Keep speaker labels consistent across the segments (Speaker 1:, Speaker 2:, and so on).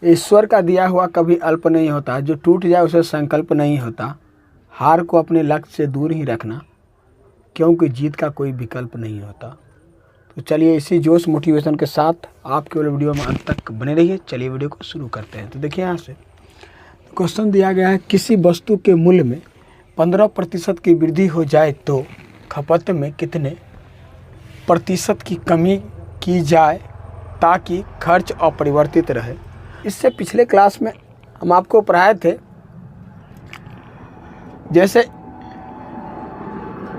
Speaker 1: ईश्वर का दिया हुआ कभी अल्प नहीं होता, जो टूट जाए उसे संकल्प नहीं होता। हार को अपने लक्ष्य से दूर ही रखना, क्योंकि जीत का कोई विकल्प नहीं होता। तो चलिए इसी जोश मोटिवेशन के साथ आप केवल वीडियो में अंत तक बने रहिए। चलिए वीडियो को शुरू करते हैं। तो देखिए यहाँ से क्वेश्चन दिया गया है, किसी वस्तु के मूल्य में 15% की वृद्धि हो जाए तो खपत में कितने प्रतिशत की कमी की जाए ताकि खर्च अपरिवर्तित रहे। इससे पिछले क्लास में हम आपको पढ़ाए थे, जैसे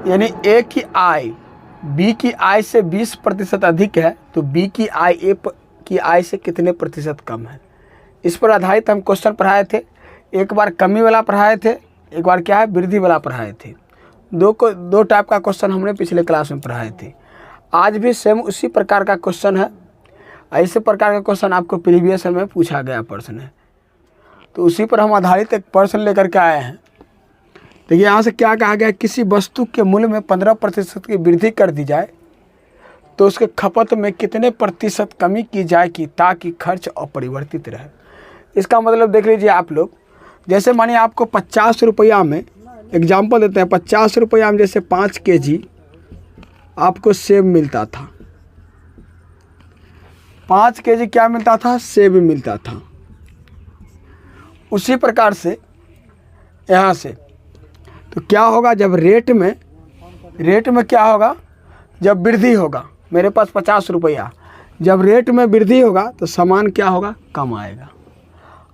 Speaker 1: यानी ए की आय बी की आय से 20% अधिक है तो बी की आय ए की आय से कितने प्रतिशत कम है। इस पर आधारित हम क्वेश्चन पढ़ाए थे। एक बार कमी वाला पढ़ाए थे, एक बार क्या है वृद्धि वाला पढ़ाए थे। दो टाइप का क्वेश्चन हमने पिछले क्लास में पढ़ाए थे। आज भी सेम उसी प्रकार का क्वेश्चन है। ऐसे प्रकार का क्वेश्चन आपको प्रीवियस में पूछा गया प्रश्न है, तो उसी पर हम आधारित एक प्रश्न लेकर के आए हैं। देखिए यहाँ से क्या कहा गया, किसी वस्तु के मूल्य में 15% की वृद्धि कर दी जाए तो उसके खपत में कितने प्रतिशत कमी की जाएगी ताकि खर्च अपरिवर्तित रहे। इसका मतलब देख लीजिए आप लोग, जैसे मानिए आपको 50 रुपया में, एग्जाम्पल देते हैं, 50 रुपया में जैसे 5 kg आपको सेब मिलता था, 5 kg क्या मिलता था, सेब मिलता था। उसी प्रकार से यहाँ से तो क्या होगा, जब रेट में क्या होगा, जब वृद्धि होगा, मेरे पास 50 रुपया, जब रेट में वृद्धि होगा तो सामान क्या होगा, कम आएगा।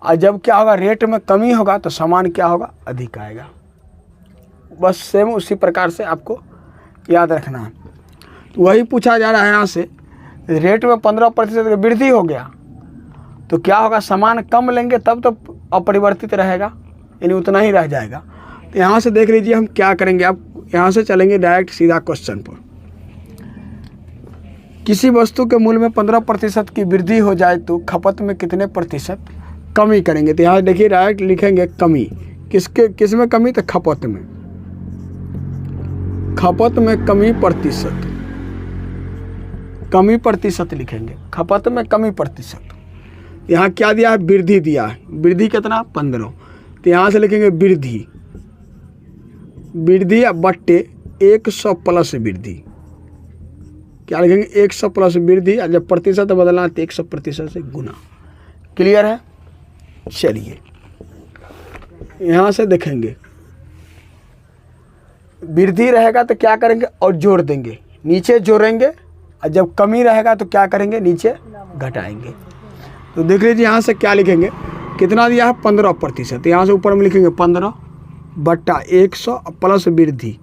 Speaker 1: और जब क्या होगा, रेट में कमी होगा तो सामान क्या होगा, अधिक आएगा। बस सेम उसी प्रकार से आपको याद रखना है। तो वही पूछा जा रहा है यहाँ से, रेट में 15% की वृद्धि हो गया तो क्या होगा, सामान कम लेंगे तब तो अपरिवर्तित रहेगा, यानी उतना ही रह जाएगा। तो यहाँ से देख लीजिए हम क्या करेंगे। अब यहाँ से चलेंगे डायरेक्ट सीधा क्वेश्चन पर। किसी वस्तु के मूल्य में 15% की वृद्धि हो जाए तो खपत में कितने प्रतिशत कमी करेंगे। तो यहाँ देखिए डायरेक्ट लिखेंगे कमी, किस में कमी, तो खपत में कमी प्रतिशत, कमी प्रतिशत लिखेंगे, खपत में कमी प्रतिशत। यहाँ क्या दिया है, वृद्धि दिया है, वृद्धि कितना, 15। तो यहाँ से लिखेंगे वृद्धि बट्टे 100 प्लस वृद्धि, क्या लिखेंगे, 100 प्लस वृद्धि। और जब प्रतिशत बदलना है तो 100% से गुना। क्लियर है। चलिए यहाँ से देखेंगे, वृद्धि रहेगा तो क्या करेंगे, और जोड़ देंगे, नीचे जोड़ेंगे। और जब कमी रहेगा तो क्या करेंगे, नीचे घटाएंगे। तो देख लीजिए यहाँ से क्या लिखेंगे, कितना दिया है, 15%। यहाँ से ऊपर में लिखेंगे 15 बट्टा 100 प्लस वृद्धि,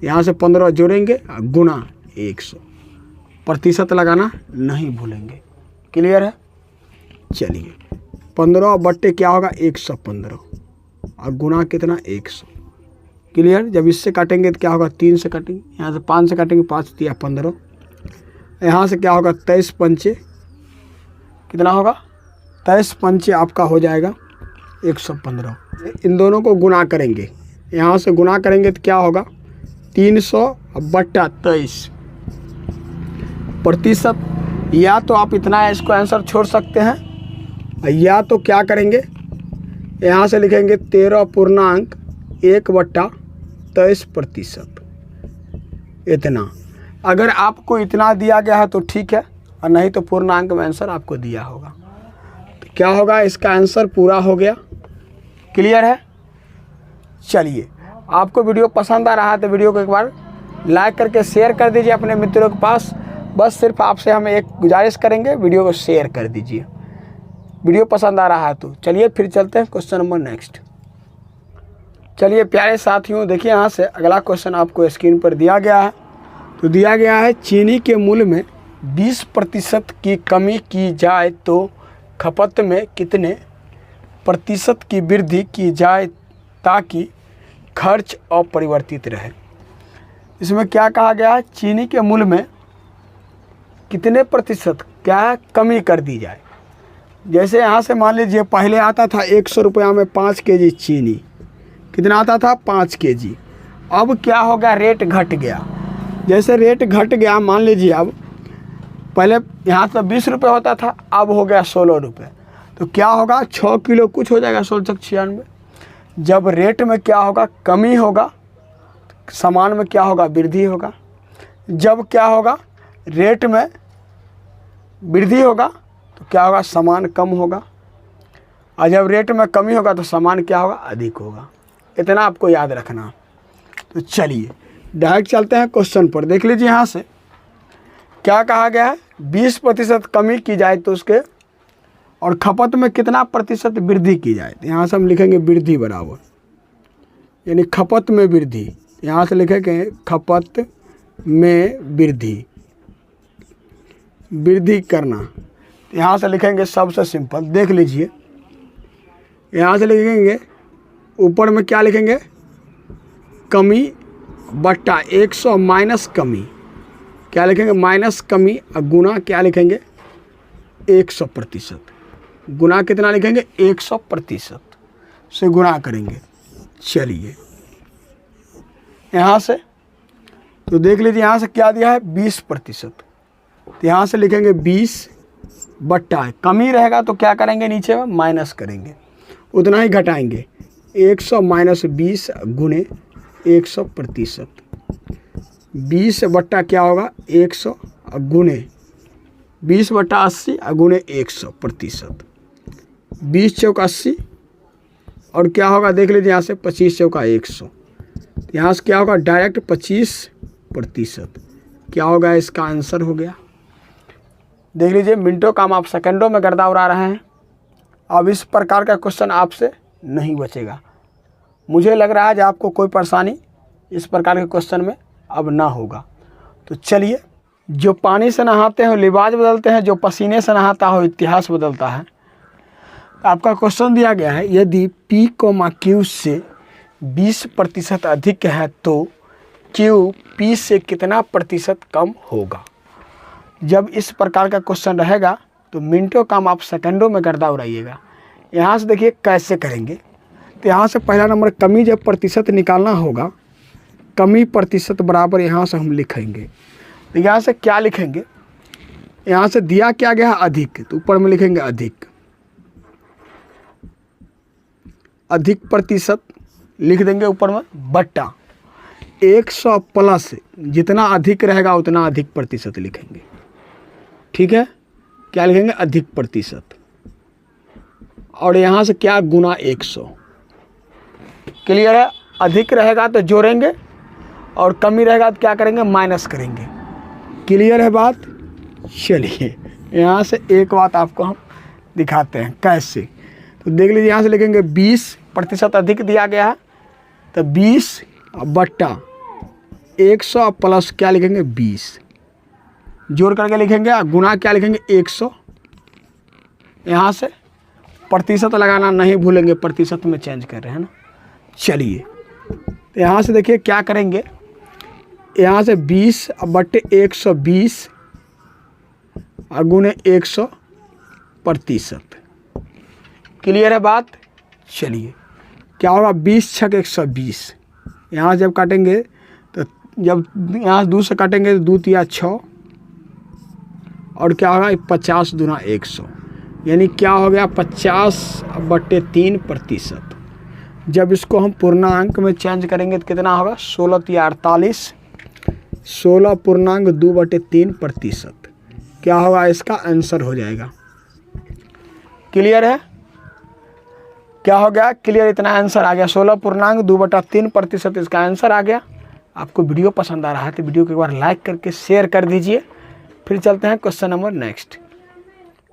Speaker 1: यहाँ से 15 जोड़ेंगे गुना 100, प्रतिशत लगाना नहीं भूलेंगे। क्लियर है। चलिए 15 बट्टे क्या होगा, 115 और गुना कितना, 100। क्लियर। जब इससे काटेंगे तो क्या होगा, 3 से काटेंगे, यहाँ से 5 से काटेंगे, 5 दिया 15, यहाँ से क्या होगा, 23 पंचे कितना होगा, 23 पंचे आपका हो जाएगा 115। इन दोनों को गुना करेंगे, यहाँ से गुना करेंगे तो क्या होगा, 300 बट्टा 23 प्रतिशत। या तो आप इतना इसको आंसर छोड़ सकते हैं, या तो क्या करेंगे, यहाँ से लिखेंगे 13.1 बट्टा 23%। इतना, अगर आपको इतना दिया गया है तो ठीक है, और नहीं तो पूर्णांक में आंसर आपको दिया होगा। तो क्या होगा, इसका आंसर पूरा हो गया। क्लियर है। चलिए, आपको वीडियो पसंद आ रहा है तो वीडियो को एक बार लाइक करके शेयर कर दीजिए अपने मित्रों के पास। बस सिर्फ आपसे हम एक गुजारिश करेंगे, वीडियो को शेयर कर दीजिए, वीडियो पसंद आ रहा है तो। चलिए फिर चलते हैं क्वेश्चन नंबर नेक्स्ट। चलिए प्यारे साथियों, देखिए यहाँ से अगला क्वेश्चन आपको स्क्रीन पर दिया गया है। तो दिया गया है, चीनी के मूल्य में 20% की कमी की जाए तो खपत में कितने प्रतिशत की वृद्धि की जाए ताकि खर्च अपरिवर्तित रहे। इसमें क्या कहा गया है, चीनी के मूल्य में कितने प्रतिशत क्या कमी कर दी जाए। जैसे यहाँ से मान लीजिए पहले आता था 100 रुपया में 5 kg चीनी, कितना आता था, 5 kg। अब क्या हो गया, रेट घट गया। जैसे रेट घट गया, मान लीजिए अब पहले यहाँ तो 20 रुपये होता था, अब हो गया 16 रुपये। तो क्या होगा, 6 किलो कुछ हो जाएगा 1696। जब रेट में क्या होगा, कमी होगा, सामान में क्या होगा, वृद्धि होगा। जब क्या होगा, रेट में वृद्धि होगा तो क्या होगा, सामान कम होगा। और जब रेट में कमी होगा तो सामान क्या होगा, अधिक होगा। इतना आपको याद रखना। तो चलिए डायरेक्ट चलते हैं क्वेश्चन पर। देख लीजिए यहाँ से क्या कहा गया है, 20% कमी की जाए तो उसके और खपत में कितना प्रतिशत वृद्धि की जाए। तो यहाँ से हम लिखेंगे वृद्धि बराबर, यानी खपत में वृद्धि। यहाँ से लिखेंगे खपत में वृद्धि करना। यहाँ से लिखेंगे सबसे सिंपल, देख लीजिए यहाँ से लिखेंगे ऊपर में क्या लिखेंगे, कमी बट्टा 100 माइनस कमी, क्या लिखेंगे, माइनस कमी और गुना क्या लिखेंगे, 100%। गुना कितना लिखेंगे, 100% से गुना करेंगे। चलिए यहाँ से तो देख लीजिए यहाँ से क्या दिया है, 20%। तो यहाँ से लिखेंगे 20 बट्टा, कमी रहेगा तो क्या करेंगे, नीचे में माइनस करेंगे, उतना ही घटाएंगे। 100 माइनस 20 गुने 100%। 20 बट्टा क्या होगा, 100 गुने 20 बट्टा 80 गुने 100%। 20 चौका 80 और क्या होगा, देख लीजिए यहाँ से 25 चौका 100। यहाँ से क्या होगा, डायरेक्ट 25%। क्या होगा, इसका आंसर हो गया। देख लीजिए मिनटों काम आप सेकंडों में गर्दा उड़ा रहे हैं। अब इस प्रकार का क्वेश्चन आपसे नहीं बचेगा। मुझे लग रहा है कि आपको कोई परेशानी इस प्रकार के क्वेश्चन में अब ना होगा। तो चलिए, जो पानी से नहाते हैं लिबाज बदलते हैं, जो पसीने से नहाता हो इतिहास बदलता है। आपका क्वेश्चन दिया गया है, यदि P, Q से 20% अधिक है तो Q P से कितना प्रतिशत कम होगा। जब इस प्रकार का क्वेश्चन रहेगा तो मिनटों काम आप सेकंडों में गर्दा उड़ाइएगा। यहाँ से देखिए कैसे करेंगे। तो यहाँ से पहला नंबर, कमी जब प्रतिशत निकालना होगा, कमी प्रतिशत बराबर यहाँ से हम लिखेंगे। तो यहाँ से क्या लिखेंगे, यहाँ से दिया क्या गया है, अधिक, तो ऊपर में लिखेंगे अधिक प्रतिशत लिख देंगे ऊपर में, बट्टा 100 प्लस, जितना अधिक रहेगा उतना अधिक प्रतिशत लिखेंगे। ठीक है, क्या लिखेंगे, अधिक प्रतिशत। और यहाँ से क्या, गुना 100। क्लियर है, अधिक रहेगा तो जोड़ेंगे और कमी रहेगा तो क्या करेंगे, माइनस करेंगे। क्लियर है बात। चलिए यहाँ से एक बात आपको हम दिखाते हैं कैसे। तो देख लीजिए यहाँ से लिखेंगे 20% अधिक दिया गया है, तो 20 बट्टा 100 प्लस क्या लिखेंगे, 20 जोड़ करके लिखेंगे, गुना क्या लिखेंगे, 100। यहाँ से प्रतिशत लगाना नहीं भूलेंगे, प्रतिशत में चेंज कर रहे हैं ना। चलिए तो यहाँ से देखिए क्या करेंगे, यहाँ से 20 बट्टे 120 गुने 100%। क्लियर है बात। चलिए क्या होगा, 20 छक 120। यहाँ जब काटेंगे तो जब यहाँ 2 से काटेंगे तो 2 तिया 6 और क्या होगा, 50 दूना 100, यानी क्या हो गया, 50/3%। जब इसको हम पूर्णांक में चेंज करेंगे तो कितना होगा, 16 तिया 48, 16.2/3%। क्या होगा, इसका आंसर हो जाएगा। क्लियर है, क्या हो गया, क्लियर, इतना आंसर आ गया, 16.2/3% इसका आंसर आ गया। आपको वीडियो पसंद आ रहा है तो वीडियो को एक बार लाइक करके शेयर कर दीजिए। फिर चलते हैं क्वेश्चन नंबर नेक्स्ट।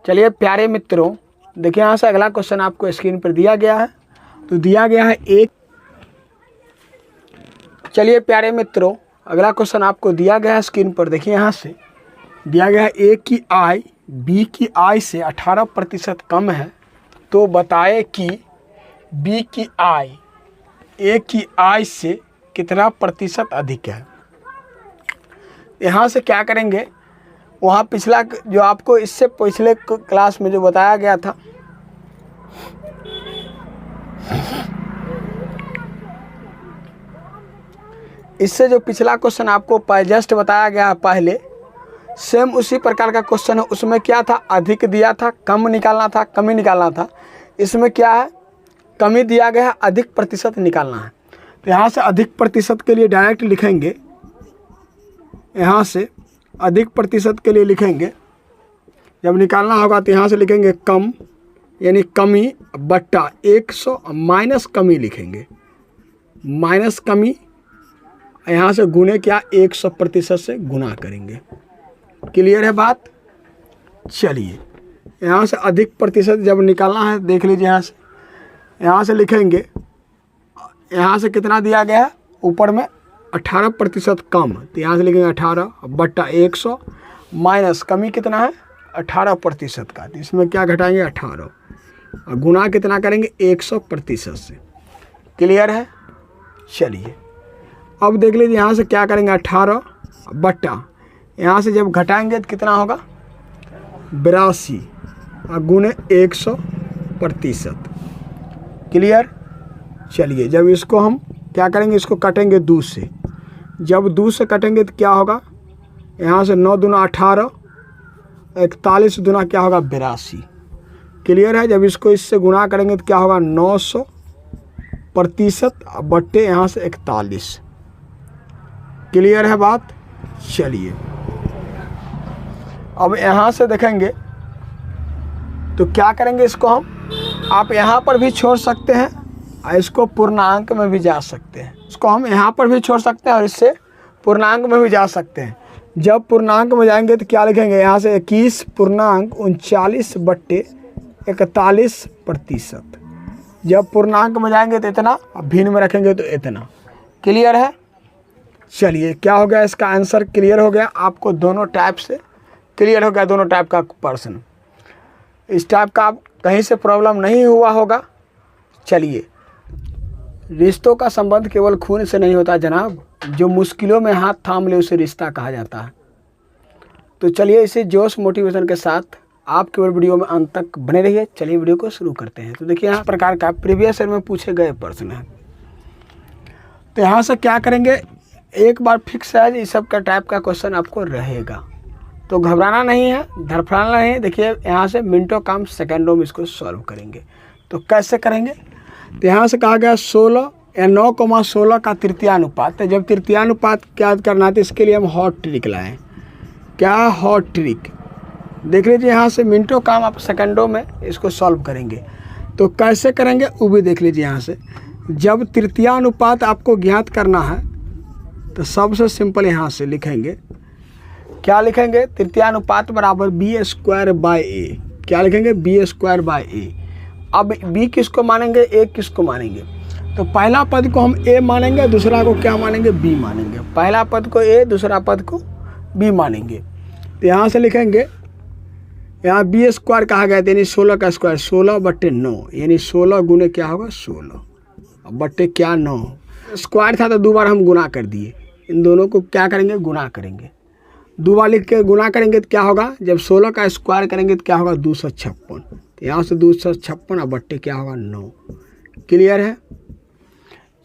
Speaker 1: चलिए प्यारे मित्रों, देखिए यहाँ से अगला क्वेश्चन आपको स्क्रीन पर दिया गया है। तो दिया गया है एक, चलिए प्यारे मित्रों अगला क्वेश्चन आपको दिया गया है स्क्रीन पर। देखिए यहाँ से दिया गया है ए की आय बी की आय से 18% कम है, तो बताए कि बी की आय ए की आय से कितना प्रतिशत अधिक है। यहाँ से क्या करेंगे, वहाँ पिछला जो आपको इससे पिछले क्लास में जो बताया गया था, इससे जो पिछला क्वेश्चन आपको जस्ट बताया गया पहले, सेम उसी प्रकार का क्वेश्चन है, उसमें क्या था, अधिक दिया था, कम निकालना था, कमी निकालना था। इसमें क्या है, कमी दिया गया है, अधिक प्रतिशत निकालना है। तो यहाँ से अधिक प्रतिशत के लिए डायरेक्ट लिखेंगे, यहाँ से अधिक प्रतिशत के लिए लिखेंगे, जब निकालना होगा तो यहाँ से लिखेंगे कम, यानी कमी बट्टा 100 माइनस कमी लिखेंगे, माइनस कमी, यहाँ से गुने क्या 100% से गुना करेंगे। क्लियर है बात। चलिए यहाँ से अधिक प्रतिशत जब निकालना है, देख लीजिए यहाँ से लिखेंगे, यहाँ से कितना दिया गया है, ऊपर में 18% कम, तो यहाँ से लिखेंगे 18 बट्टा 100 माइनस कमी कितना है 18% का, तो इसमें क्या घटाएंगे 18 और गुना कितना करेंगे 100% से। क्लियर है। चलिए अब देख लीजिए यहाँ से क्या करेंगे 18 बट्टा, यहाँ से जब घटाएंगे तो कितना होगा 82 और गुने 100%। क्लियर। चलिए जब इसको हम क्या करेंगे, इसको काटेंगे 2 से, जब 2 से काटेंगे तो क्या होगा, यहाँ से 9 दूना 18, 41 दूना क्या होगा 82। क्लियर है। जब इसको इससे गुना करेंगे तो क्या होगा 900% बट्टे यहाँ से 41। क्लियर है बात। चलिए अब यहाँ से देखेंगे तो क्या करेंगे, इसको हम आप यहाँ पर भी छोड़ सकते हैं और इसको पूर्णांक में भी जा सकते हैं, इसको हम यहाँ पर भी छोड़ सकते हैं और इससे पूर्णांक में भी जा सकते हैं। जब पूर्णांक में जाएंगे तो क्या लिखेंगे, यहाँ से 21.39 जब पूर्णांक में जाएंगे तो इतना, भिन्न में रखेंगे तो इतना। क्लियर है। चलिए क्या हो गया, इसका आंसर क्लियर हो गया आपको, दोनों टाइप से क्लियर हो गया, दोनों टाइप का प्रश्न। इस टाइप का आप कहीं से प्रॉब्लम नहीं हुआ होगा। चलिए रिश्तों का संबंध केवल खून से नहीं होता जनाब, जो मुश्किलों में हाथ थाम ले उसे रिश्ता कहा जाता है। तो चलिए इसी जोश मोटिवेशन के साथ आप केवल वीडियो में अंत तक बने रहिए। चलिए वीडियो को शुरू करते हैं। तो देखिए यहाँ प्रकार का प्रीवियस ईयर में पूछे गए प्रश्न है। तो यहाँ से क्या करेंगे, एक बार फिक्स है इस सब का टाइप का क्वेश्चन आपको रहेगा, तो घबराना नहीं है, धड़फड़ाना नहीं है। देखिए यहाँ से मिनटों काम सेकंडों में इसको सॉल्व करेंगे। तो कैसे करेंगे, तो यहाँ से कहा गया 16 या 9,16 का तृतीयानुपात। तो जब तृतीयानुपात क्या करना है तो इसके लिए हम हॉट ट्रिक लाएँ। क्या हॉट ट्रिक, देख लीजिए यहाँ से मिनटों काम आप सेकंडों में इसको सॉल्व करेंगे। तो कैसे करेंगे वो भी देख लीजिए। यहाँ से जब तृतीयानुपात आपको ज्ञात करना है तो सबसे सिंपल यहाँ से लिखेंगे, क्या लिखेंगे, तृतीयानुपात बराबर b²/a। क्या लिखेंगे, b²/a। अब b किसको मानेंगे, a किसको मानेंगे, तो पहला पद को हम a मानेंगे, दूसरा को क्या मानेंगे, b मानेंगे। पहला पद को a, दूसरा पद को b मानेंगे। तो यहाँ से लिखेंगे, यहाँ b² कहा गया यानी 16 का स्क्वायर, 16/9 यानी 16 गुने क्या होगा 16 बट्टे क्या 9। स्क्वायर था तो 2 बार हम गुना कर दिए, इन दोनों को क्या करेंगे, गुना करेंगे। 2 बार लिख के गुना करेंगे तो क्या होगा, जब 16 का स्क्वायर करेंगे तो क्या होगा 256। तो यहाँ से 256 और बट्टे क्या होगा 9। क्लियर है।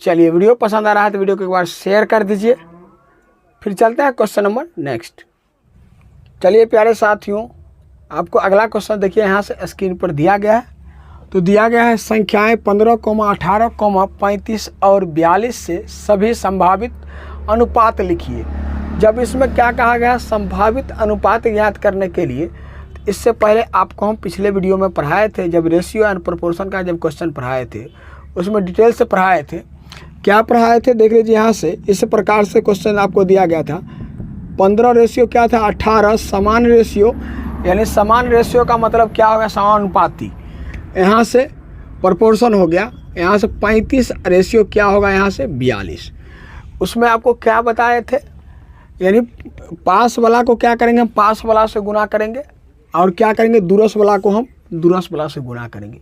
Speaker 1: चलिए वीडियो पसंद आ रहा है तो वीडियो को एक बार शेयर कर दीजिए। फिर चलते हैं क्वेश्चन नंबर नेक्स्ट। चलिए प्यारे साथियों, आपको अगला क्वेश्चन देखिए यहाँ से स्क्रीन पर दिया गया है। तो दिया गया है संख्याएं 15, 18, 35 और 42 से सभी संभावित अनुपात लिखिए। जब इसमें क्या कहा गया, संभावित अनुपात ज्ञात करने के लिए, इससे पहले आपको हम पिछले वीडियो में पढ़ाए थे, जब रेशियो एंड प्रोपोर्शन का जब क्वेश्चन पढ़ाए थे उसमें डिटेल से पढ़ाए थे। क्या पढ़ाए थे देख लीजिए। यहाँ से इस प्रकार से क्वेश्चन आपको दिया गया था, 15 रेशियो क्या था 18, समान रेशियो, यानी समान रेशियो का मतलब क्या हो गया, समानुपाती। यहाँ से प्रोपोर्शन हो गया, यहाँ से 35 रेशियो क्या होगा, यहाँ से 42। उसमें आपको क्या बताए थे, यानी पास वाला को क्या करेंगे, हम पास वाला से गुना करेंगे और क्या करेंगे, दूरस्थ वाला को हम दूरस्थ वाला से गुना करेंगे।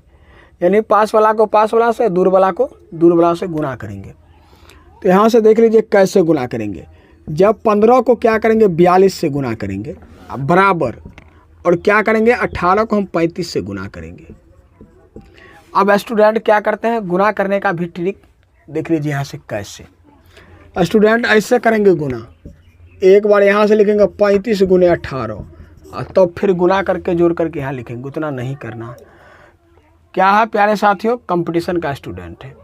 Speaker 1: यानी पास वाला को पास वाला से, दूर वाला को दूर वाला से गुना करेंगे। तो यहाँ से देख लीजिए कैसे गुना करेंगे। जब 15 को क्या करेंगे 42 से गुना करेंगे बराबर, और क्या करेंगे 18 को हम 35 से गुना करेंगे। अब स्टूडेंट क्या करते हैं, गुना करने का भी ट्रिक देख लीजिए यहाँ से कैसे। स्टूडेंट ऐसे करेंगे गुना, एक बार यहाँ से लिखेंगे 35 गुने 18 और तो फिर गुना करके जोड़ करके यहाँ लिखेंगे, उतना नहीं करना है। क्या है प्यारे साथियों, कंपटीशन का स्टूडेंट है।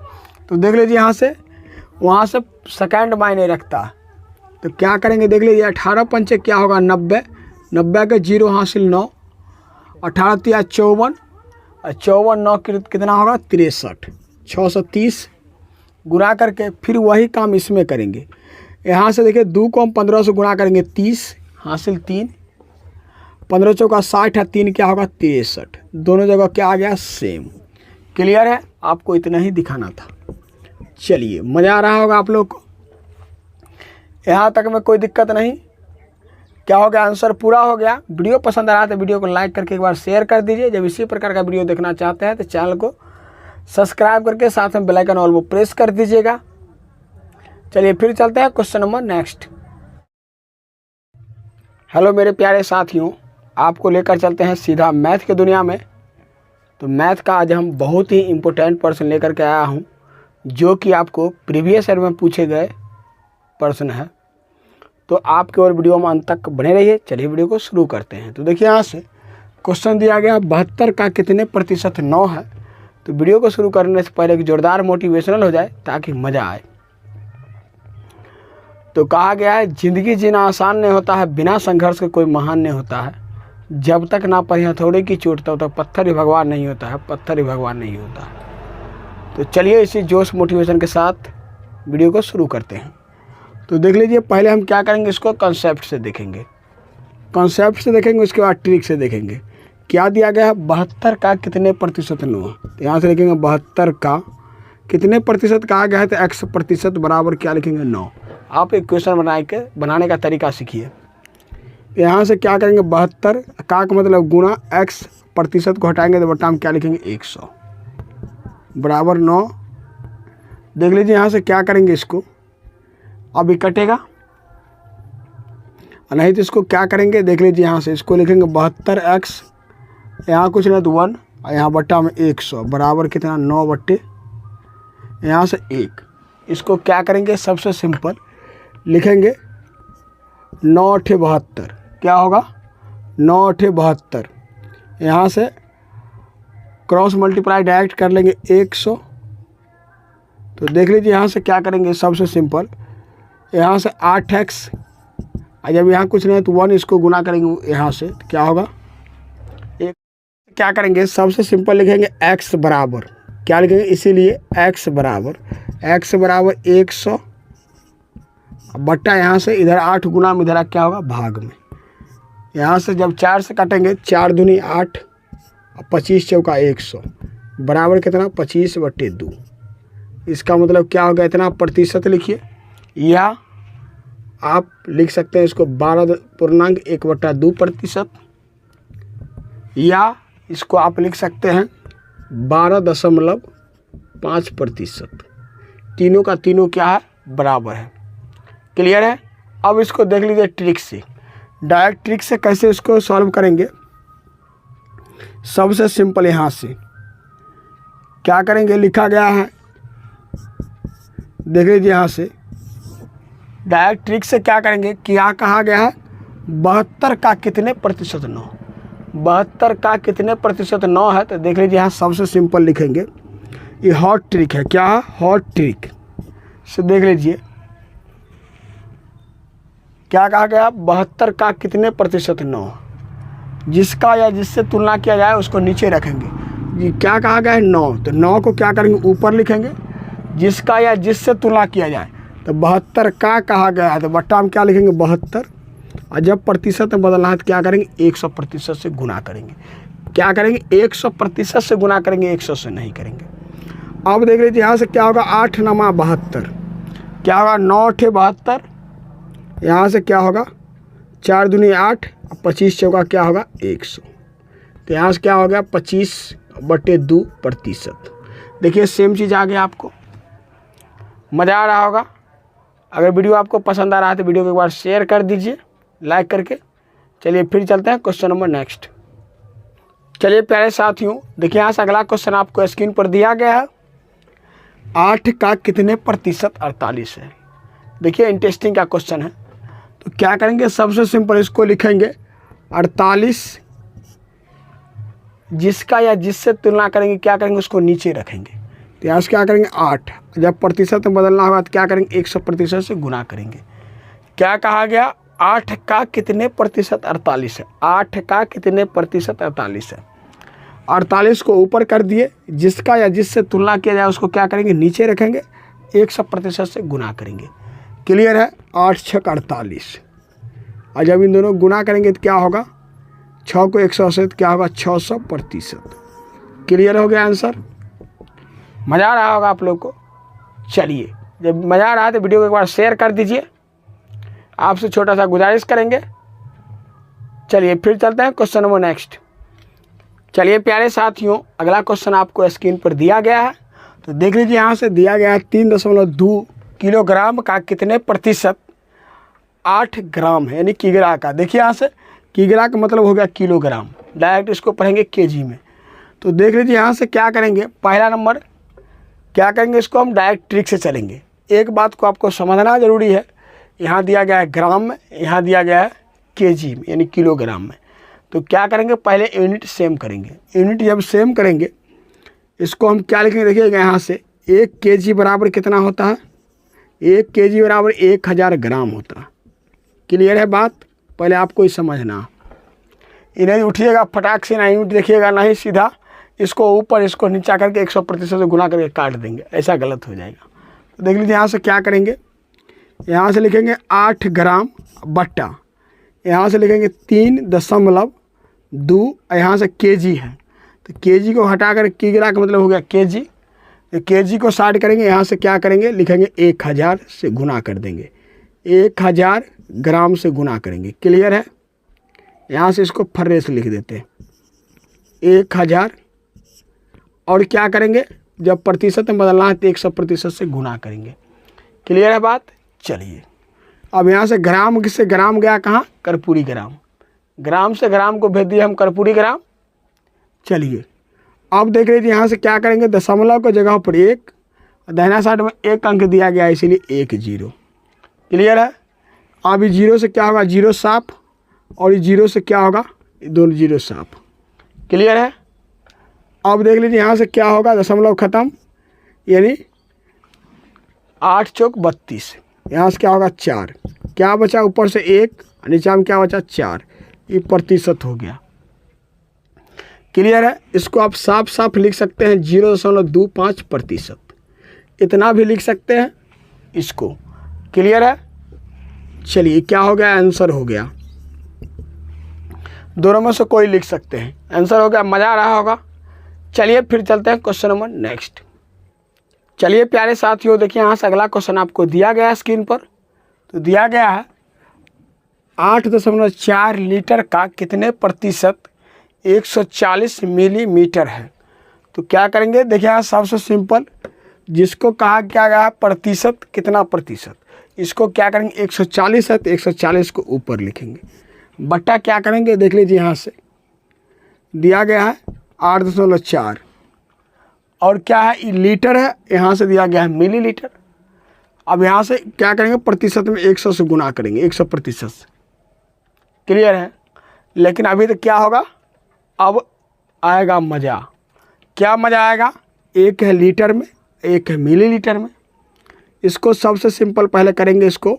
Speaker 1: तो देख लीजिए यहाँ से वहाँ से सेकंड मायने रखता है। तो क्या करेंगे देख लीजिए, 18 पंचे क्या होगा 90, 90 के 0 हासिल 9, 18 तिया 54 और 54 9 कितना होगा 63, 630 गुना करके फिर वही काम इसमें करेंगे। यहाँ से देखिए 2 को हम 15 से गुना करेंगे 30 हासिल 3, 15 चौका 60 है, 3 क्या होगा 63, दोनों जगह क्या आ गया सेम। क्लियर है, आपको इतना ही दिखाना था। चलिए मज़ा आ रहा होगा आप लोग को, यहाँ तक में कोई दिक्कत नहीं। क्या हो गया, आंसर पूरा हो गया। वीडियो पसंद आ रहा है तो वीडियो को लाइक करके एक बार शेयर कर दीजिए। जब इसी प्रकार का वीडियो देखना चाहते हैं तो चैनल को सब्सक्राइब करके साथ में बेल आइकन ऑल को प्रेस कर दीजिएगा। चलिए फिर चलते हैं क्वेश्चन नंबर नेक्स्ट। हेलो मेरे प्यारे साथियों, आपको लेकर चलते हैं सीधा मैथ की दुनिया में। तो मैथ का आज हम बहुत ही इम्पोर्टेंट प्रश्न लेकर के आया हूँ, जो कि आपको प्रीवियस ईयर में पूछे गए प्रश्न है। तो आप केवल वीडियो में अंत तक बने रहिए। चलिए वीडियो को शुरू करते हैं। तो देखिए यहाँ से क्वेश्चन दिया गया 72 का कितने प्रतिशत 9 है। तो वीडियो को शुरू करने से पहले एक जोरदार मोटिवेशनल हो जाए ताकि मज़ा आए। तो कहा गया है, ज़िंदगी जीना आसान नहीं होता है, बिना संघर्ष के कोई महान नहीं होता है। जब तक ना पढ़े हथौड़े की चोट तब तक पत्थर ही भगवान नहीं होता है, पत्थर ही भगवान नहीं होता है। तो चलिए इसी जोश मोटिवेशन के साथ वीडियो को शुरू करते हैं। तो देख लीजिए, पहले हम क्या करेंगे, इसको कॉन्सेप्ट से देखेंगे। कॉन्सेप्ट से देखेंगे, उसके बाद ट्रिक से देखेंगे। क्या दिया गया है, 72 का कितने प्रतिशत 9। तो यहाँ से लिखेंगे 72 का कितने प्रतिशत कहा गया है, तो x प्रतिशत बराबर क्या लिखेंगे 9। आप एक क्वेश्चन बनाने का तरीका सीखिए। यहाँ से क्या करेंगे, 72 का मतलब गुना x प्रतिशत को हटाएंगे तो बटा हम क्या लिखेंगे 100 बराबर 9। देख लीजिए यहाँ से क्या करेंगे, इसको अभी कटेगा और नहीं तो इसको क्या करेंगे, देख लीजिए यहाँ से इसको लिखेंगे 72x, यहाँ कुछ नहीं तो 1 और यहाँ बट्टा में 100 बराबर कितना 9 बट्टे यहाँ से 1। इसको क्या करेंगे, सबसे सिंपल लिखेंगे 9 अठे 72, क्या होगा 9 अठे 72। यहाँ से क्रॉस मल्टीप्लाई डायरेक्ट कर लेंगे 100। तो देख लीजिए यहाँ से क्या करेंगे, सबसे सिंपल यहाँ से 8x और जब यहाँ कुछ नहीं तो 1, इसको गुना करेंगे यहाँ से तो क्या होगा 1। क्या करेंगे, सबसे सिंपल लिखेंगे x बराबर क्या लिखेंगे, इसीलिए x बराबर 100 बट्टा यहाँ से इधर 8 गुना में इधर क्या होगा भाग में। यहाँ से जब 4 से काटेंगे 4 दूनी 8 और 25 चौका 100 बराबर कितना 25 बट्टे 2। इसका मतलब क्या होगा, इतना प्रतिशत लिखिए, या आप लिख सकते हैं इसको 12.1/2%, या इसको आप लिख सकते हैं 12.5%। तीनों का तीनों क्या है, बराबर है। क्लियर है। अब इसको देख लीजिए ट्रिक से, डायरेक्ट ट्रिक से कैसे इसको सॉल्व करेंगे। सबसे सिंपल यहाँ से क्या करेंगे, लिखा गया है, देख लीजिए यहाँ से डायरेक्ट ट्रिक से क्या करेंगे, क्या कहा गया है 72 का कितने प्रतिशत 9। 72 का कितने प्रतिशत 9 है। तो देख लीजिए यहाँ सबसे सिंपल लिखेंगे, ये हॉट ट्रिक है। क्या है, हॉट ट्रिक से देख लीजिए क्या कहा गया, 72 का कितने प्रतिशत 9, जिसका या जिससे तुलना किया जाए उसको नीचे रखेंगे। ये क्या कहा गया है 9, तो 9 को क्या करेंगे ऊपर लिखेंगे, जिसका या जिससे तुलना किया जाए। तो 72 का कहा गया है तो बट्टा हम क्या लिखेंगे 72, और जब प्रतिशत में बदलना है तो क्या करेंगे 100% से गुना करेंगे। क्या करेंगे 100% से गुना करेंगे, 100 से नहीं करेंगे। अब देख लीजिए यहाँ से क्या होगा 8 9 72, क्या होगा 9 अठे 72, यहाँ से क्या होगा 4 दूनी 8 और 25 चौका क्या होगा 100। तो यहाँ से क्या हो गया 25/2%। देखिए सेम चीज़ आ गया, आपको मज़ा आ रहा होगा। अगर वीडियो आपको पसंद आ रहा है तो वीडियो को एक बार शेयर कर दीजिए लाइक करके। चलिए फिर चलते हैं क्वेश्चन नंबर नेक्स्ट। चलिए प्यारे साथियों, देखिए यहाँ से अगला क्वेश्चन आपको स्क्रीन पर दिया गया है, 8 का कितने प्रतिशत 48 है। देखिए इंटरेस्टिंग का क्वेश्चन है। तो क्या करेंगे, सबसे सिंपल इसको लिखेंगे 48, जिसका या जिससे तुलना करेंगे क्या करेंगे, उसको नीचे रखेंगे। तो यहाँ से क्या करेंगे 8, जब प्रतिशत में बदलना होगा तो क्या करेंगे 100% से गुना करेंगे। क्या कहा गया, 8 का कितने प्रतिशत 48 है, 8 का कितने प्रतिशत 48 है। 48 को ऊपर कर दिए, जिसका या जिससे तुलना किया जाए उसको क्या करेंगे नीचे रखेंगे, 100% से गुना करेंगे। क्लियर है, 8 छक 48। और जब इन दोनों गुना करेंगे तो क्या होगा, 6 को 100 से तो क्या होगा 600%। क्लियर हो गया आंसर। मज़ा आ रहा होगा आप लोग को। चलिए, जब मज़ा आ रहा है तो वीडियो को एक बार शेयर कर दीजिए। आपसे छोटा सा गुजारिश करेंगे। चलिए फिर चलते हैं क्वेश्चन नंबर नेक्स्ट। चलिए प्यारे साथियों, अगला क्वेश्चन आपको स्क्रीन पर दिया गया है, तो देख लीजिए। यहाँ से दिया गया है 3.2 किलोग्राम का कितने प्रतिशत 8 ग्राम है, यानी किग्रा का। देखिए यहाँ से किग्रा का मतलब हो गया किलोग्राम, डायरेक्ट इसको पढ़ेंगे केजी में। तो देख लीजिए यहाँ से क्या करेंगे, पहला नंबर क्या करेंगे, इसको हम डायरेक्ट ट्रिक से चलेंगे। एक बात को आपको समझना ज़रूरी है, यहाँ दिया गया है ग्राम में, यहाँ दिया गया है केजी में, यानी किलोग्राम में। तो क्या करेंगे, पहले यूनिट सेम करेंगे। यूनिट जब सेम करेंगे, इसको हम क्या लिखेंगे, देखिएगा यहाँ से 1 केजी बराबर कितना होता है, 1 केजी बराबर 1000 ग्राम होता है। क्लियर है बात, पहले आपको ही समझना। इन्हें उठिएगा फटाक से, ना यूनिट देखिएगा नहीं, सीधा इसको ऊपर इसको नीचा करके 100% से गुना करके काट देंगे, ऐसा गलत हो जाएगा। तो देख लीजिए यहाँ से क्या करेंगे, यहाँ से लिखेंगे 8 ग्राम बट्टा, यहाँ से लिखेंगे 3.2, यहाँ से केजी है तो केजी को हटा कर किग्रा का मतलब हो गया केजी। तो केजी को 60 करेंगे, यहाँ से क्या करेंगे, लिखेंगे 1000 से गुना कर देंगे, 1000 ग्राम से गुना करेंगे। क्लियर है, यहाँ से इसको फर्रे से लिख देते हैं 1000, और क्या करेंगे, जब प्रतिशत में बदलना है तो 100% से गुना करेंगे। क्लियर है बात। चलिए अब यहाँ से ग्राम से ग्राम गया कहाँ, कर्पूरी ग्राम, ग्राम से ग्राम को भेज दिए हम कर्पूरी ग्राम। चलिए अब देख लीजिए यहाँ से क्या करेंगे, दशमलव की जगह पर 1, दाहिना साइड में 1 अंक दिया गया है, इसीलिए 1 0। क्लियर है। अब ये 0 से क्या होगा, 0 साफ, और ये 0 से क्या होगा, दोनों 0 साफ। क्लियर है। अब देख लीजिए यहाँ से क्या होगा, दशमलव खत्म, यानी 8 चौक 32, यहाँ से क्या होगा 4, क्या बचा ऊपर से 1, नीचा में क्या बचा 4, ये प्रतिशत हो गया। क्लियर है। इसको आप साफ साफ लिख सकते हैं 0.25%, इतना भी लिख सकते हैं इसको। क्लियर है। चलिए क्या हो गया, आंसर हो गया। दोनों में से कोई लिख सकते हैं, आंसर हो गया। मज़ा आ रहा होगा। चलिए फिर चलते हैं क्वेश्चन नंबर नेक्स्ट। चलिए प्यारे साथियों, देखिए यहाँ से अगला क्वेश्चन आपको दिया गया है स्क्रीन पर। तो दिया गया है 8.4 लीटर का कितने प्रतिशत 140 मिलीमीटर है। तो क्या करेंगे, देखिए यहाँ सबसे सिंपल, जिसको कहा क्या गया है प्रतिशत, कितना प्रतिशत, इसको क्या करेंगे 140 है तो 140 को ऊपर लिखेंगे, बट्टा क्या करेंगे, देख लीजिए यहाँ से दिया गया है 8.4, और क्या है ये लीटर है, यहाँ से दिया गया है मिलीलीटर। अब यहाँ से क्या करेंगे, प्रतिशत में 100 से गुना करेंगे, 100% से। क्लियर है। लेकिन अभी तो क्या होगा, अब आएगा मज़ा। क्या मज़ा आएगा, एक है लीटर में, एक है मिलीलीटर में। इसको सबसे सिंपल पहले करेंगे, इसको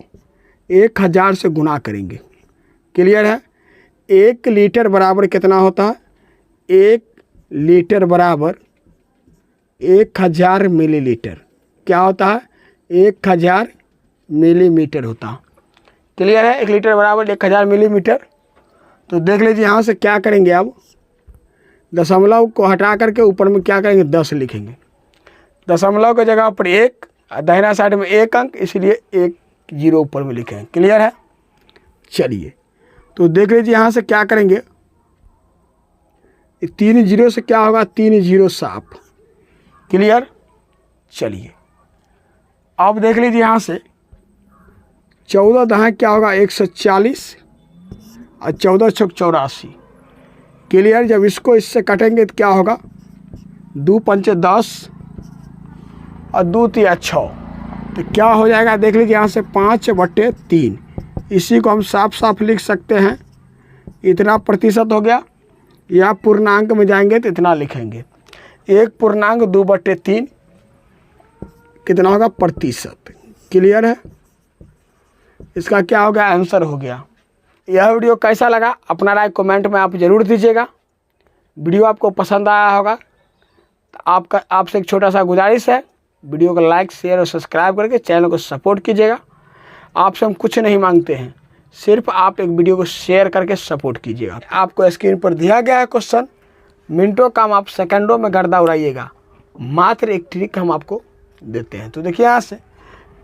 Speaker 1: 1000 से गुना करेंगे। क्लियर है। 1 लीटर बराबर कितना होता है, 1 लीटर बराबर 1000 मिलीलीटर, क्या होता है 1000 मिलीमीटर होता है। क्लियर है। 1 लीटर बराबर 1000 मिलीमीटर। तो देख लीजिए यहाँ से क्या करेंगे, अब दशमलव को हटा करके ऊपर में क्या करेंगे 10 लिखेंगे, दशमलव की जगह पर 1, दाहिना साइड में 1 अंक, इसलिए 1 0 ऊपर में लिखेंगे। क्लियर है। चलिए तो देख लीजिए यहाँ से क्या करेंगे, 3 0 से क्या होगा, 3 0 साफ। क्लियर। चलिए अब देख लीजिए यहाँ से 14 दहा क्या होगा 140, और 14 छक 84। क्लियर। जब इसको इससे कटेंगे तो क्या होगा, 2 पंचे 10 और 2 तिया 6, तो क्या हो जाएगा, देख लीजिए यहाँ से 5/3, इसी को हम साफ साफ लिख सकते हैं, इतना प्रतिशत हो गया, या पूर्णांक में जाएंगे तो इतना लिखेंगे, 1/2/3 कितना होगा प्रतिशत। क्लियर है? इसका क्या हो गया, आंसर हो गया। यह वीडियो कैसा लगा अपना राय कमेंट में आप ज़रूर दीजिएगा। वीडियो आपको पसंद आया होगा तो आपसे एक छोटा सा गुजारिश है, वीडियो को लाइक शेयर और सब्सक्राइब करके चैनल को सपोर्ट कीजिएगा। आपसे हम कुछ नहीं मांगते हैं, सिर्फ आप एक वीडियो को शेयर करके सपोर्ट कीजिएगा। आपको स्क्रीन पर दिया गया है क्वेश्चन, मिनटों काम आप सेकंडों में गर्दा उड़ाइएगा। मात्र एक ट्रिक हम आपको देते हैं। तो देखिए यहाँ से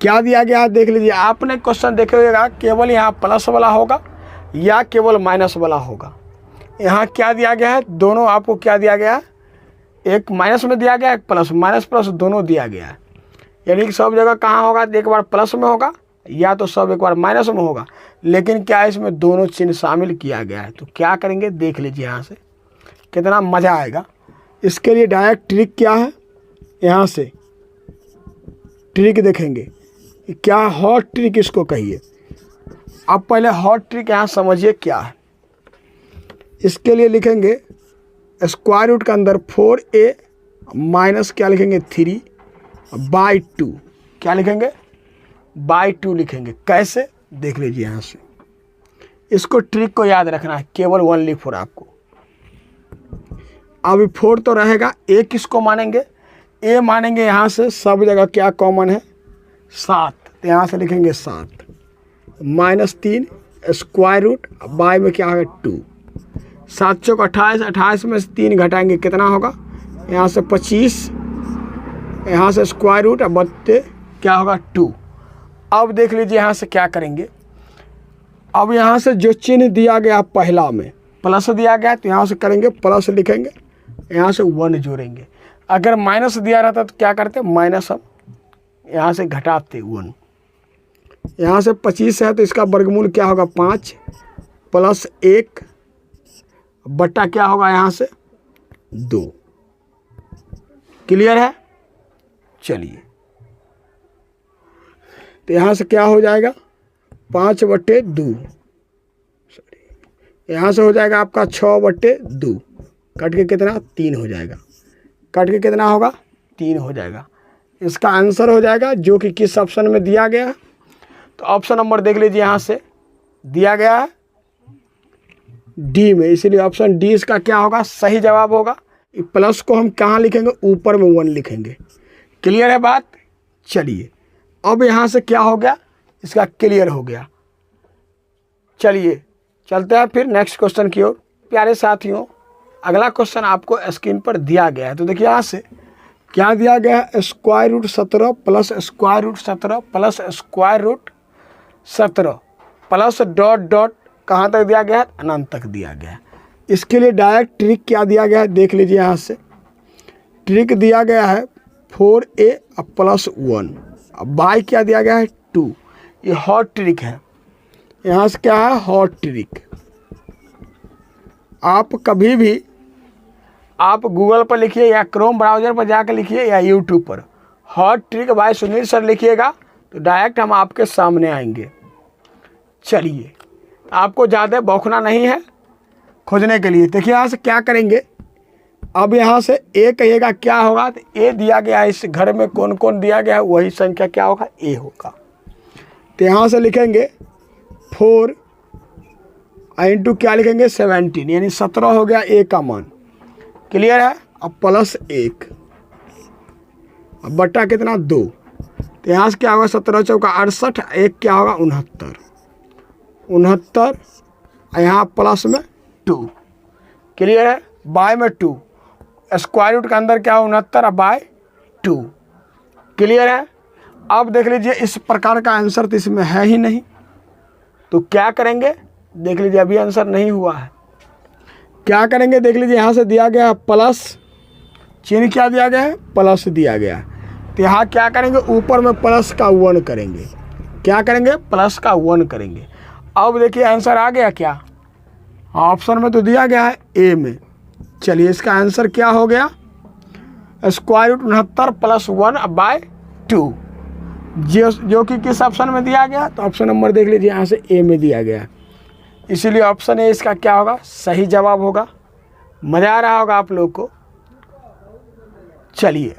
Speaker 1: क्या दिया गया है, देख लीजिए। आपने क्वेश्चन देखे होगा, केवल यहाँ प्लस वाला होगा या केवल माइनस वाला होगा। यहाँ क्या दिया गया है, दोनों आपको क्या दिया गया है, एक माइनस में दिया गया है, एक प्लस, माइनस प्लस दोनों दिया गया है। यानी कि सब जगह कहाँ होगा, एक बार प्लस में होगा या तो सब एक बार माइनस में होगा, लेकिन क्या इसमें दोनों चिन्ह शामिल किया गया है। तो क्या करेंगे देख लीजिए, यहाँ से कितना मज़ा आएगा। इसके लिए डायरेक्ट ट्रिक क्या है, यहाँ से ट्रिक देखेंगे, क्या हॉट ट्रिक इसको कहिए। अब पहले हॉट ट्रिक यहाँ समझिए क्या है। इसके लिए लिखेंगे स्क्वायर रूट के अंदर 4a माइनस क्या लिखेंगे 3/2, क्या लिखेंगे /2 लिखेंगे। कैसे देख लीजिए यहाँ से, इसको ट्रिक को याद रखना है, केवल ओनली 4 आपको। अभी 4 तो रहेगा, a किसको मानेंगे, a मानेंगे यहाँ से सब जगह क्या कॉमन है 7, तो यहाँ से लिखेंगे 7 -3 स्क्वायर रूट बाय में क्या होगा 2, 7 चौक 28, 28 में से 3 घटाएंगे कितना होगा, यहाँ से 25, यहाँ से स्क्वायर रूट अब बत्ते क्या होगा 2। अब देख लीजिए यहाँ से क्या करेंगे। अब यहाँ से जो चिन्ह दिया गया पहला में प्लस दिया गया, तो यहाँ से करेंगे प्लस लिखेंगे, यहाँ से 1 जोड़ेंगे। अगर माइनस दिया रहता तो क्या करते, माइनस हम यहाँ से घटाते 1। यहाँ से 25 है तो इसका वर्गमूल क्या होगा 5 + 1 बट्टा क्या होगा यहाँ से 2। क्लियर है? चलिए, तो यहाँ से क्या हो जाएगा 5/2, सॉरी यहाँ से हो जाएगा आपका 6/2, कट के कितना 3 हो जाएगा, कट के कितना होगा 3 हो जाएगा। इसका आंसर हो जाएगा जो कि किस ऑप्शन में दिया गया है। तो ऑप्शन नंबर देख लीजिए, यहाँ से दिया गया है डी में, इसीलिए ऑप्शन डी इसका क्या होगा सही जवाब होगा। प्लस को हम कहाँ लिखेंगे, ऊपर में 1 लिखेंगे। क्लियर है बात? चलिए, अब यहाँ से क्या हो गया, इसका क्लियर हो गया। चलिए चलते हैं फिर नेक्स्ट क्वेश्चन की ओर। प्यारे साथियों, अगला क्वेश्चन आपको स्क्रीन पर दिया गया है। तो देखिए यहाँ से क्या दिया गया है, square root 17 plus square root 17 plus square root 17 plus dot dot कहाँ तक दिया गया है, अनंत तक दिया गया है। इसके लिए डायरेक्ट ट्रिक क्या दिया गया है देख लीजिए। यहाँ से ट्रिक दिया गया है 4a + 1, अब बाय क्या दिया गया है 2। ये हॉट ट्रिक है। यहाँ से क्या है हॉट ट्रिक। आप कभी भी आप गूगल पर लिखिए या क्रोम ब्राउज़र पर जाकर लिखिए या यूट्यूब पर hot trick bye Sunil sir लिखिएगा तो डायरेक्ट हम आपके सामने आएंगे। चलिए, आपको ज़्यादा बौखना नहीं है खोजने के लिए। देखिए यहाँ से क्या करेंगे, अब यहाँ से ए कहिएगा क्या होगा, तो ए दिया गया है, इस घर में कौन कौन दिया गया है वही संख्या क्या होगा ए होगा। तो यहाँ से लिखेंगे 4 × क्या लिखेंगे 17, यानी 17 हो गया ए का मान। क्लियर है? अब + 1 अब बट्टा कितना 2, तो यहाँ से क्या होगा 17 चौका 68, 1 क्या होगा 69, यहाँ प्लस में 2। क्लियर है? बाय में 2, स्क्वायर रूट के अंदर क्या हो 69 बाय 2। क्लियर है? अब देख लीजिए इस प्रकार का आंसर तो इसमें है ही नहीं, तो क्या करेंगे देख लीजिए, अभी आंसर नहीं हुआ है। क्या करेंगे देख लीजिए, यहाँ से दिया गया है प्लस, चिन्ह क्या दिया गया है प्लस दिया गया है, तो यहाँ क्या करेंगे ऊपर में प्लस का 1 करेंगे। क्या करेंगे प्लस का 1 करेंगे। अब देखिए आंसर आ गया क्या, ऑप्शन में तो दिया गया है ए में। चलिए इसका आंसर क्या हो गया, स्क्वायर रूट 69 + 1/2। जो कि किस ऑप्शन में दिया गया, तो ऑप्शन नंबर देख लीजिए यहाँ से ए में दिया गया है, इसीलिए ऑप्शन ए इसका क्या होगा, सही जवाब होगा। मज़ा आ रहा होगा आप लोग को। चलिए,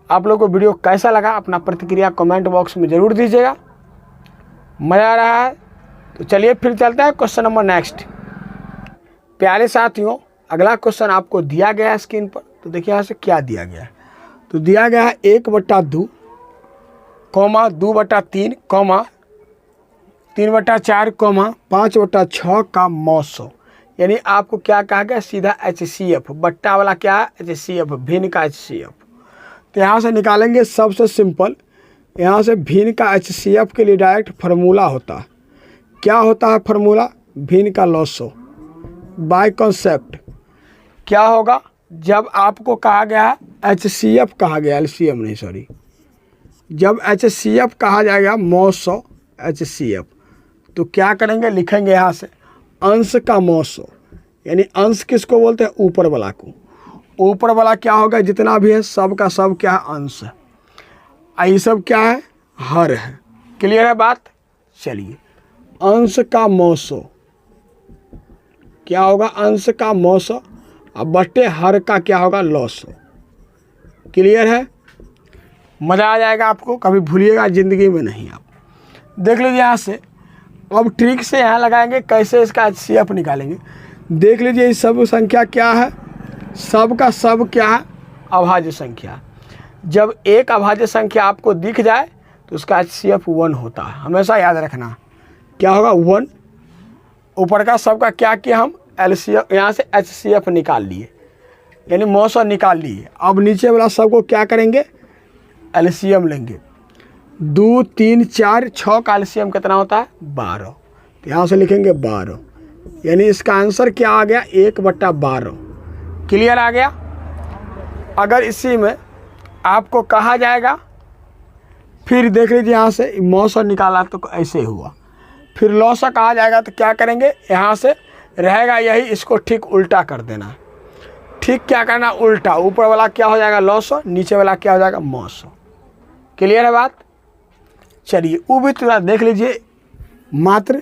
Speaker 1: आप लोग को वीडियो कैसा लगा अपना प्रतिक्रिया कमेंट बॉक्स में ज़रूर दीजिएगा। मज़ा आ रहा है तो चलिए फिर चलते हैं क्वेश्चन नंबर नेक्स्ट। प्यारे साथियों, अगला क्वेश्चन आपको दिया गया है स्क्रीन पर, तो देखिए यहाँ से क्या दिया गया है। तो दिया गया है 1/2, 2/3, 3/4, 5/6 का 900। यानी आपको क्या कहा गया, सीधा HCF, बट्टा वाला क्या है, HCF, भिन्न का HCF। तो यहाँ से निकालेंगे सबसे सिंपल, यहाँ से भिन्न का HCF के लिए डायरेक्ट फार्मूला होता है। क्या होता है फार्मूला, भिन्न का लॉसो बाय कॉन्सेप्ट। क्या होगा, जब आपको कहा गया है HCF कहा गया, LCM नहीं सॉरी, जब HCF कहा जाएगा 900 HCF, तो क्या करेंगे, लिखेंगे यहाँ से अंश का 900। यानी अंश किसको बोलते हैं, ऊपर वाला को। ऊपर वाला क्या होगा, जितना भी है सब का सब क्या है, अंश है। ये सब क्या है, हर है। क्लियर है बात। चलिए, अंश का 900 क्या होगा, अंश का 900 अब बट्टे हर का क्या होगा, 900। क्लियर है, मज़ा आ जाएगा आपको, कभी भूलिएगा ज़िंदगी में नहीं। आप देख लीजिए यहाँ से, अब ट्रिक से यहाँ लगाएंगे कैसे इसका HCF निकालेंगे। देख लीजिए इस सब संख्या क्या है, सब का सब क्या है, अभाज्य संख्या। जब एक अभाज्य संख्या आपको दिख जाए तो उसका HCF 1 होता है, हमेशा याद रखना। क्या होगा, 1। ऊपर का सब का क्या किया, हम LCF यहाँ से HCF निकाल लिए, यानी 900 निकाल लिए। अब नीचे वाला सब को क्या करेंगे, LCM लेंगे। 2, 3, 4, 6 का LCM कितना होता है, 12। तो यहाँ से लिखेंगे 12, यानी इसका आंसर क्या आ गया, 1/12। क्लियर आ गया। अगर इसी में आपको कहा जाएगा, फिर देख लीजिए यहाँ से 900 निकाला तो ऐसे हुआ, फिर लॉसा कहा जाएगा तो क्या करेंगे, यहाँ से रहेगा यही, इसको ठीक उल्टा कर देना। ठीक क्या करना, उल्टा। ऊपर वाला क्या हो जाएगा, लॉसो, नीचे वाला क्या हो जाएगा, 900। क्लियर है बात। चलिए वो भी थोड़ा देख लीजिए, मात्र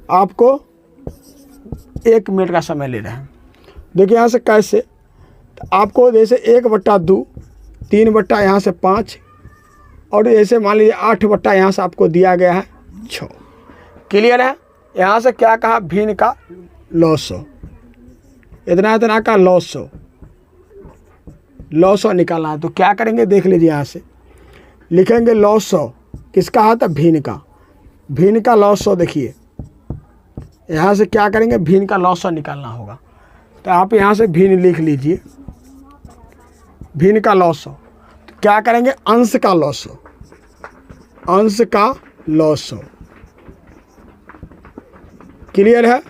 Speaker 1: आपको 1 मिनट का समय ले रहे हैं। देखिए यहाँ से कैसे, तो आपको जैसे 1/2, 3 यहाँ से 5, और ऐसे मान लीजिए 8 यहाँ से आपको दिया गया है 6। क्लियर है। यहाँ से क्या कहा, भिन्न का लॉसो, इतना का लॉसो निकालना है। तो क्या करेंगे, देख लीजिए यहाँ से लिखेंगे लॉसो किसका है, तो भिन्न का लॉसो। देखिए यहाँ से क्या करेंगे, भिन्न का लॉसो निकालना होगा। तो आप यहाँ से भिन्न लिख लीजिए, भिन्न का लॉसो। तो क्या करेंगे, अंश का लॉसो, अंश का लॉसो। क्लियर है।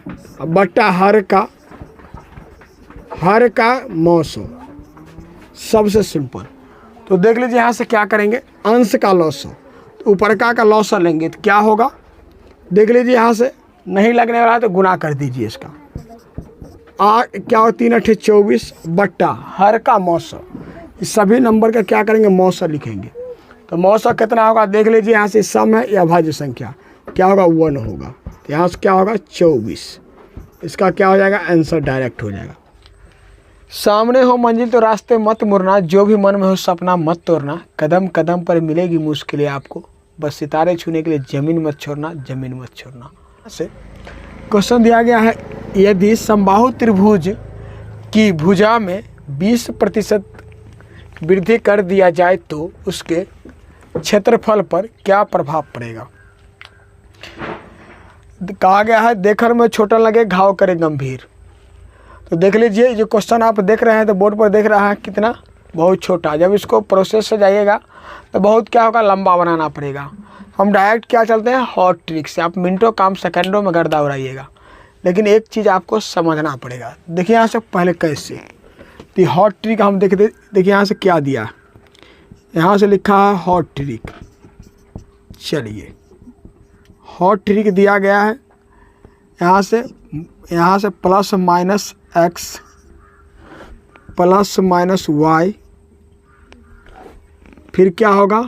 Speaker 1: अब बट्टा हर का 900, सबसे सिंपल। तो देख लीजिए यहाँ से क्या करेंगे, अंश का लॉसो, तो ऊपर का लॉसो लेंगे तो क्या होगा, देख लीजिए यहाँ से नहीं लगने वाला है तो गुना कर दीजिए इसका। क्या हो, 3 8 24 बट्टा हर का 900। इस सभी नंबर का क्या करेंगे, 900 लिखेंगे। तो 900 कितना होगा, देख लीजिए यहाँ से सम है या भाज्य संख्या, क्या होगा, 1 होगा। तो यहाँ से क्या होगा, 24। इसका क्या हो जाएगा, आंसर डायरेक्ट हो जाएगा। सामने हो मंजिल तो रास्ते मत मुड़ना, जो भी मन में हो सपना मत तोड़ना, कदम कदम पर मिलेगी मुश्किलें आपको, बस सितारे छूने के लिए ज़मीन मत छोड़ना, ज़मीन मत छोड़ना। से क्वेश्चन दिया गया है, यदि समबाहु त्रिभुज की भुजा में 20% वृद्धि कर दिया जाए तो उसके क्षेत्रफल पर क्या प्रभाव पड़ेगा। कहा गया है, देखर में छोटा लगे घाव करे गंभीर। तो देख लीजिए, जो क्वेश्चन आप देख रहे हैं तो बोर्ड पर देख रहा है कितना, बहुत छोटा। जब इसको प्रोसेस से जाइएगा तो बहुत क्या होगा, लंबा बनाना पड़ेगा। हम डायरेक्ट क्या चलते हैं, हॉट ट्रिक से। आप मिनटों काम सेकंडों में गर्दा उड़ाइएगा, लेकिन एक चीज़ आपको समझना पड़ेगा। देखिए यहाँ से पहले कैसे, तो हॉट ट्रिक हम देखिए यहाँ से क्या दिया, यहाँ से लिखा है हॉट ट्रिक। चलिए, हॉट ट्रिक दिया गया है, यहाँ से +-x +-y, फिर क्या होगा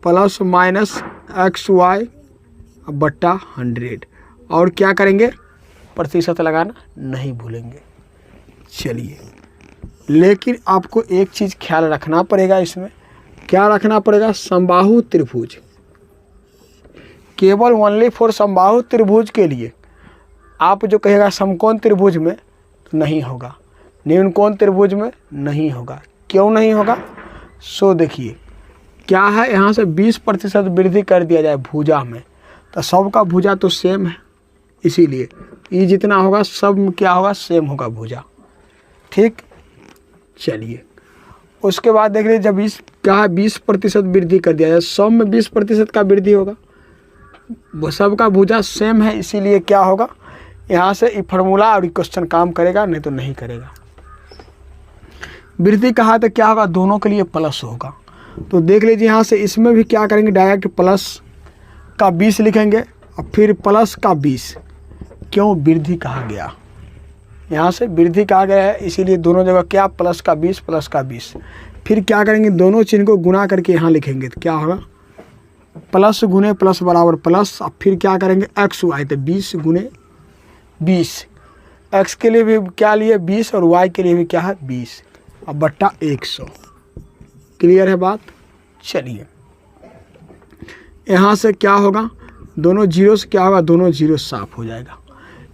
Speaker 1: प्लस माइनस एक्स वाई बट्टा 100। और क्या करेंगे, प्रतिशत लगाना नहीं भूलेंगे। चलिए, लेकिन आपको एक चीज़ ख्याल रखना पड़ेगा। इसमें क्या रखना पड़ेगा, समबाहु त्रिभुज, केवल ओनली फॉर समबाहु त्रिभुज के लिए आप जो कहेगा समकोण त्रिभुज में नहीं होगा, न्यूनकोण त्रिभुज में नहीं होगा। क्यों नहीं होगा, सो देखिए क्या है, यहाँ से 20% वृद्धि कर दिया जाए भुजा में, तो सबका भुजा तो सेम है, इसीलिए ये जितना होगा सब में क्या होगा, सेम होगा भुजा। ठीक, चलिए उसके बाद देख लीजिए, जब इस क्या है 20% वृद्धि कर दिया जाए, सब में 20% का वृद्धि होगा, सबका भुजा सेम है, इसीलिए क्या होगा, यहाँ से ये फार्मूला और क्वेश्चन काम करेगा, नहीं तो नहीं करेगा। वृद्धि कहा तो क्या होगा, दोनों के लिए प्लस होगा। तो देख लीजिए यहाँ से इसमें भी क्या करेंगे, डायरेक्ट प्लस का 20 लिखेंगे और फिर प्लस का 20। क्यों, वृद्धि कहा गया, यहाँ से वृद्धि कहा गया है, इसीलिए दोनों जगह क्या, प्लस का 20 प्लस का 20। फिर क्या करेंगे, दोनों चिन्ह को गुना करके यहाँ लिखेंगे, तो क्या होगा, प्लस गुने प्लस बराबर प्लस। अब फिर क्या करेंगे, एक्स वाई, तो 20 गुने 20, एक्स के लिए भी क्या लिए 20 और वाई के लिए भी क्या है 20, अब बट्टा 100। क्लियर है बात। चलिए यहाँ से क्या होगा, दोनों जीरो से क्या होगा, दोनों जीरो साफ हो जाएगा।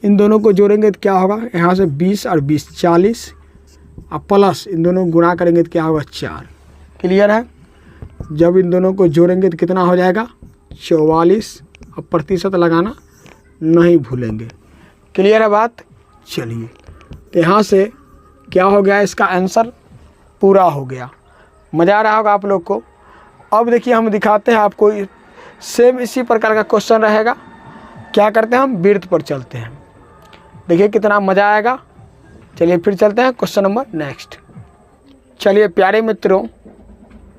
Speaker 1: इन दोनों को जोड़ेंगे तो क्या होगा, यहाँ से 20 और 20 40, और प्लस इन दोनों गुणा करेंगे तो क्या होगा 4। क्लियर है। जब इन दोनों को जोड़ेंगे तो कितना हो जाएगा 44, और प्रतिशत लगाना नहीं भूलेंगे। क्लियर है बात। चलिए तो यहाँ से क्या हो गया, इसका आंसर पूरा हो गया। मज़ा आ रहा होगा आप लोग को। अब देखिए हम दिखाते हैं आपको, सेम इसी प्रकार का क्वेश्चन रहेगा। क्या करते हैं, हम वृत्त पर चलते हैं, देखिए कितना मज़ा आएगा। चलिए फिर चलते हैं क्वेश्चन नंबर नेक्स्ट। चलिए प्यारे मित्रों,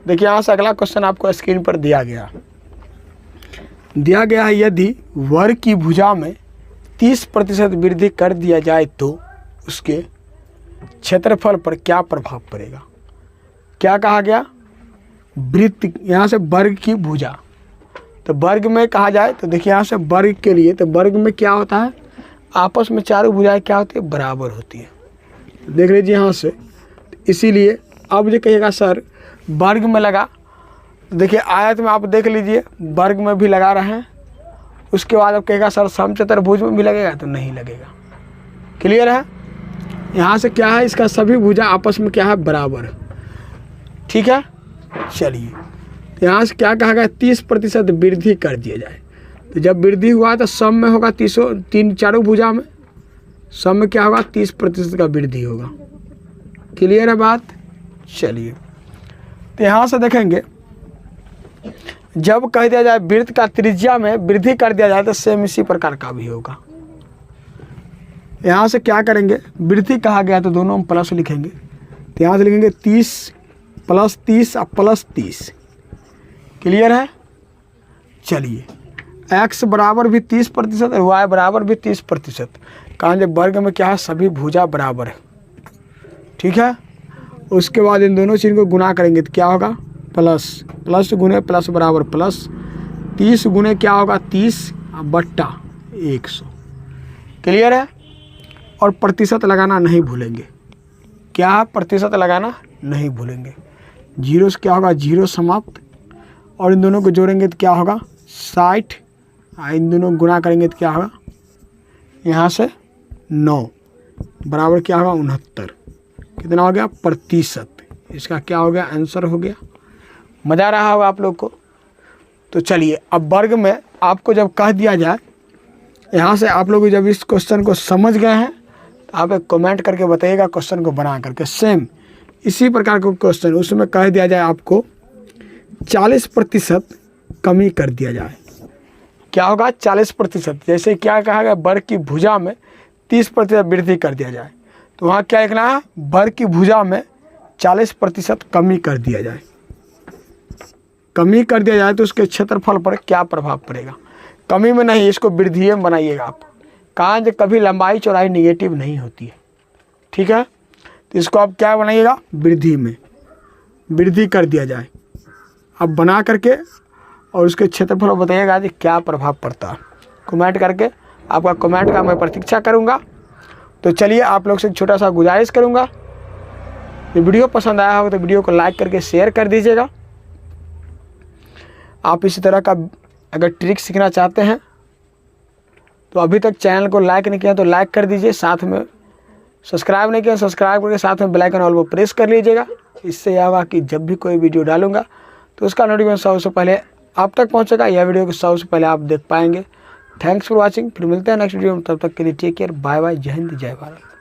Speaker 1: देखिए यहाँ से अगला क्वेश्चन आपको स्क्रीन पर दिया गया है, यदि वर्ग की भुजा में 30% वृद्धि कर दिया जाए तो उसके क्षेत्रफल पर क्या प्रभाव पड़ेगा। क्या कहा गया, वृत्त, यहाँ से वर्ग की भुजा, तो वर्ग में कहा जाए तो देखिए यहाँ से वर्ग के लिए, तो वर्ग में क्या होता है, आपस में चारों भुजाएं क्या होती है, बराबर होती है। देख लीजिए यहाँ से, इसीलिए अब जो कहिएगा सर वर्ग में लगा, देखिए आयत में आप देख लीजिए वर्ग में भी लगा रहे हैं, उसके बाद अब कहेगा सर समचतुर्भुज में भी लगेगा, तो नहीं लगेगा। क्लियर है। यहाँ से क्या है, इसका सभी भुजा आपस में क्या है, बराबर। ठीक है। चलिए तो यहाँ से क्या कहा गया, 30% वृद्धि कर दिया जाए, तो जब वृद्धि हुआ तो सम में होगा 3 चारों भुजा में, सम में क्या होगा 30% का वृद्धि होगा। क्लियर है बात। चलिए तो यहाँ से देखेंगे, जब कह दिया जाए वृत्त का त्रिज्या में वृद्धि कर दिया जाए तो सेम इसी प्रकार का भी होगा। यहाँ से क्या करेंगे, वृद्धि कहा गया तो दोनों में प्लस लिखेंगे, तो यहाँ से लिखेंगे 30 प्लस 30 और प्लस 30। क्लियर है। चलिए x बराबर भी 30% और y बराबर भी 30%, कहा जब वर्ग में क्या है, सभी भुजा बराबर है। ठीक है। उसके बाद इन दोनों चिन्ह को गुना करेंगे तो क्या होगा, प्लस प्लस गुने प्लस बराबर प्लस, 30 गुने क्या होगा 30 बट्टा 100। क्लियर है। और प्रतिशत लगाना नहीं भूलेंगे। क्या है, प्रतिशत लगाना नहीं भूलेंगे। जीरो से क्या होगा, जीरो समाप्त, और इन दोनों को जोड़ेंगे तो क्या होगा 60, इन दोनों को गुना करेंगे तो क्या होगा, यहाँ से 9 बराबर क्या होगा 69। कितना हो गया, प्रतिशत। इसका क्या हो गया, आंसर हो गया। मज़ा आ रहा होगा आप लोग को। तो चलिए अब वर्ग में आपको जब कह दिया जाए, यहाँ से आप लोग जब इस क्वेश्चन को समझ गए हैं तो आप एक कमेंट करके बताइएगा, क्वेश्चन को बना करके सेम इसी प्रकार का क्वेश्चन, उसमें कह दिया जाए आपको 40% कमी कर दिया जाए, क्या होगा 40%। जैसे क्या कहा गया, वर्ग की भुजा में 30% वृद्धि कर दिया जाए, तो वहाँ क्या लिखना है, वर्ग की भुजा में 40% कमी कर दिया जाए। कमी कर दिया जाए तो उसके क्षेत्रफल पर क्या प्रभाव पड़ेगा। कमी में नहीं, इसको वृद्धि में बनाइएगा आप। कहाँ जो कभी लंबाई चौड़ाई निगेटिव नहीं होती है। ठीक है। तो इसको आप क्या बनाइएगा, वृद्धि में, वृद्धि कर दिया जाए। अब बना करके और उसके क्षेत्रफल बताइएगा जी क्या प्रभाव पड़ता है। कमेंट करके आपका कमेंट का मैं प्रतीक्षा करूँगा। तो चलिए आप लोग से छोटा सा गुजारिश करूँगा, ये वीडियो पसंद आया होगा तो वीडियो को लाइक करके शेयर कर दीजिएगा। आप इसी तरह का अगर ट्रिक सीखना चाहते हैं तो अभी तक चैनल को लाइक नहीं किया तो लाइक कर दीजिए, साथ में सब्सक्राइब नहीं किया सब्सक्राइब करके साथ में बेल आइकन ऑल को प्रेस कर लीजिएगा। इससे यह होगा कि जब भी कोई वीडियो डालूंगा तो उसका नोटिफिकेशन सबसे पहले आप तक पहुंचेगा, यह वीडियो को सबसे पहले आप देख पाएंगे। Thanks for watching. फिर मिलते हैं नेक्स्ट वीडियो में, तब तक के लिए टेक केयर, बाय बाय, जय हिंद जय भारत।